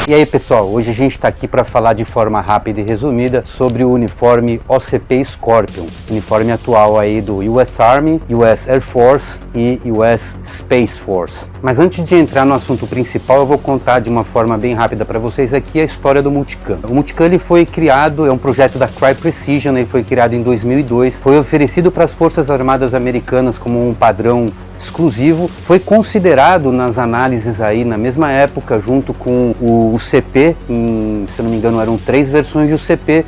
E aí pessoal, hoje a gente está aqui para falar de forma rápida e resumida sobre o uniforme OCP Scorpion, uniforme atual aí do US Army, US Air Force e US Space Force. Mas antes de entrar no assunto principal, eu vou contar de uma forma bem rápida para vocês aqui a história do Multicam. O Multicam ele foi criado, é um projeto da Crye Precision, ele foi criado em 2002, foi oferecido para as Forças Armadas Americanas como um padrão exclusivo, foi considerado nas análises aí na mesma época, junto com o CP, se não me engano eram 3 versões de UCP,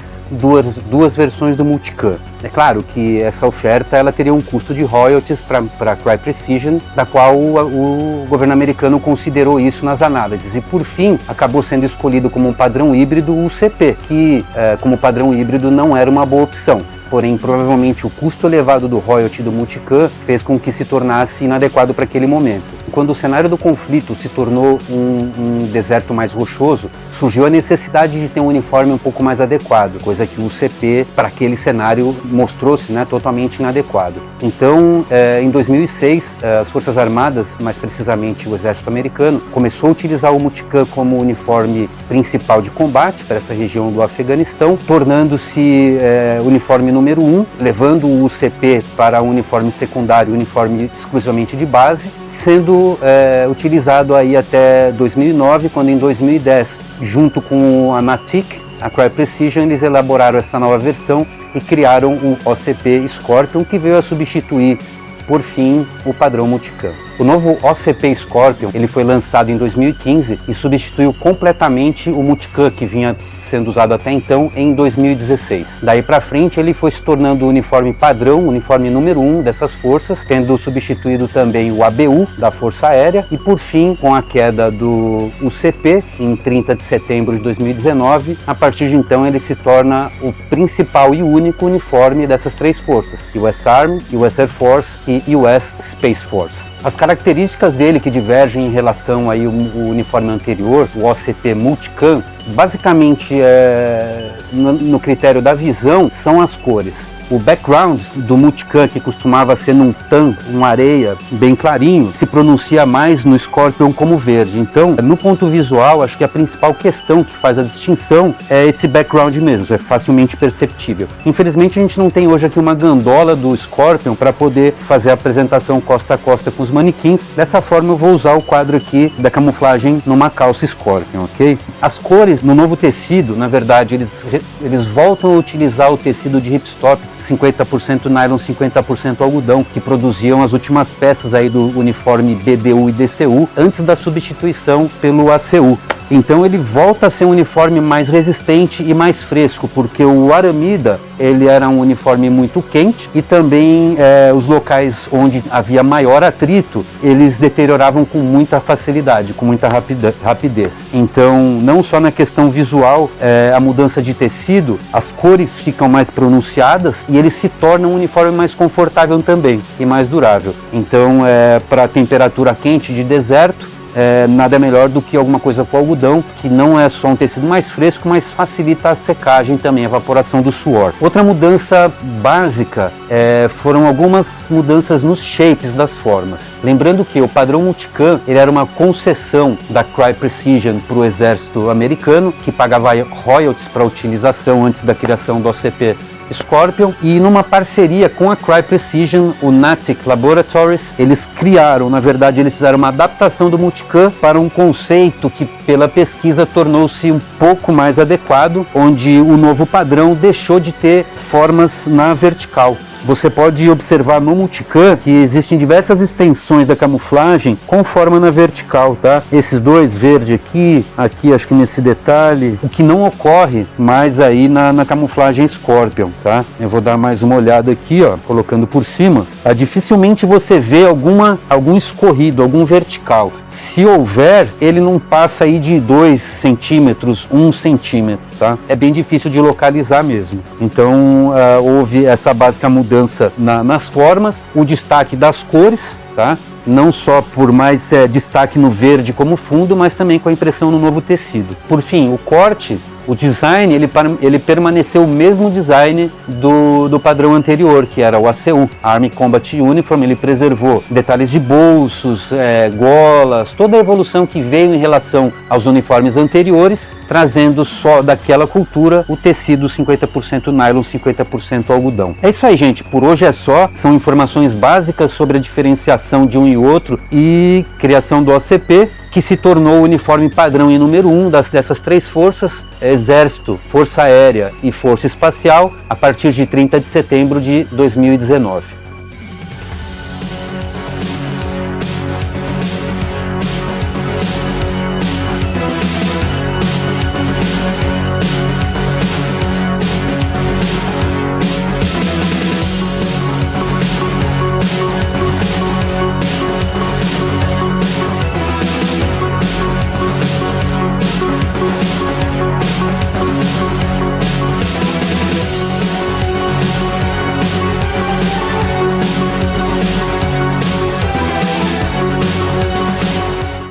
duas versões do Multicam. É claro que essa oferta ela teria um custo de royalties para a Crye Precision, da qual o governo americano considerou isso nas análises. E por fim, acabou sendo escolhido como um padrão híbrido o UCP, que como padrão híbrido não era uma boa opção. Porém, provavelmente o custo elevado do royalty do Multicam fez com que se tornasse inadequado para aquele momento. Quando o cenário do conflito se tornou um deserto mais rochoso, surgiu a necessidade de ter um uniforme um pouco mais adequado, coisa que o UCP, para aquele cenário, mostrou-se totalmente inadequado. Então, em 2006, as Forças Armadas, mais precisamente o Exército Americano, começou a utilizar o Multicam como uniforme principal de combate para essa região do Afeganistão, tornando-se uniforme número 1, levando o UCP para o uniforme secundário, uniforme exclusivamente de base, sendo utilizado aí até 2009, quando em 2010, junto com a NATIC, a Crye Precision, eles elaboraram essa nova versão e criaram o OCP Scorpion, que veio a substituir, por fim, o padrão Multicam. O novo OCP Scorpion ele foi lançado em 2015 e substituiu completamente o Multicam que vinha sendo usado até então em 2016. Daí para frente ele foi se tornando o uniforme padrão, uniforme número 1 dessas forças, tendo substituído também o ABU da Força Aérea e por fim, com a queda do UCP em 30 de setembro de 2019, a partir de então ele se torna o principal e único uniforme dessas 3 forças, US Army, US Air Force e US Space Force. As características dele que divergem em relação aí o uniforme anterior, o OCP Multicam, basicamente no critério da visão são as cores. O background do Multicam, que costumava ser num tan, uma areia bem clarinho, se pronuncia mais no Scorpion como verde. Então, no ponto visual, acho que a principal questão que faz a distinção é esse background mesmo, é facilmente perceptível. Infelizmente, a gente não tem hoje aqui uma gandola do Scorpion para poder fazer a apresentação costa a costa com os manequins. Dessa forma, eu vou usar o quadro aqui da camuflagem numa calça Scorpion, ok? As cores no novo tecido, na verdade, eles voltam a utilizar o tecido de hipstop, 50% nylon, 50% algodão, que produziam as últimas peças aí do uniforme BDU e DCU, antes da substituição pelo ACU. Então ele volta a ser um uniforme mais resistente e mais fresco, porque o Aramida ele era um uniforme muito quente e também os locais onde havia maior atrito, eles deterioravam com muita facilidade, com muita rapidez. Então, não só na questão visual, a mudança de tecido, as cores ficam mais pronunciadas e ele se torna um uniforme mais confortável também e mais durável. Então, para temperatura quente de deserto, nada melhor do que alguma coisa com algodão, que não é só um tecido mais fresco, mas facilita a secagem também, a evaporação do suor. Outra mudança básica foram algumas mudanças nos shapes das formas. Lembrando que o padrão Multicam ele era uma concessão da Crye Precision para o exército americano, que pagava royalties para a utilização antes da criação do OCP Scorpion, e numa parceria com a Crye Precision, o NATIC Laboratories, eles criaram, na verdade eles fizeram uma adaptação do Multicam para um conceito que pela pesquisa tornou-se um pouco mais adequado, onde o novo padrão deixou de ter formas na vertical. Você pode observar no Multicam que existem diversas extensões da camuflagem com forma na vertical, tá? Esses dois, verde aqui acho que nesse detalhe, o que não ocorre mais aí na camuflagem Scorpion, tá? Eu vou dar mais uma olhada aqui, ó, colocando por cima. Dificilmente você vê algum escorrido, algum vertical. Se houver, ele não passa aí de 2 centímetros, 1 centímetro, tá? É bem difícil de localizar mesmo. Então, houve essa básica mudança nas formas, o destaque das cores, tá? Não só por mais destaque no verde como fundo, mas também com a impressão no novo tecido. Por fim, o corte O design, ele permaneceu o mesmo design do padrão anterior, que era o ACU, Army Combat Uniform. Ele preservou detalhes de bolsos, golas, toda a evolução que veio em relação aos uniformes anteriores, trazendo só daquela cultura o tecido 50% nylon, 50% algodão. É isso aí, gente, por hoje é só. São informações básicas sobre a diferenciação de um e outro e criação do OCP, que se tornou o uniforme padrão e número 1 dessas três forças, Exército, Força Aérea e Força Espacial, a partir de 30 de setembro de 2019.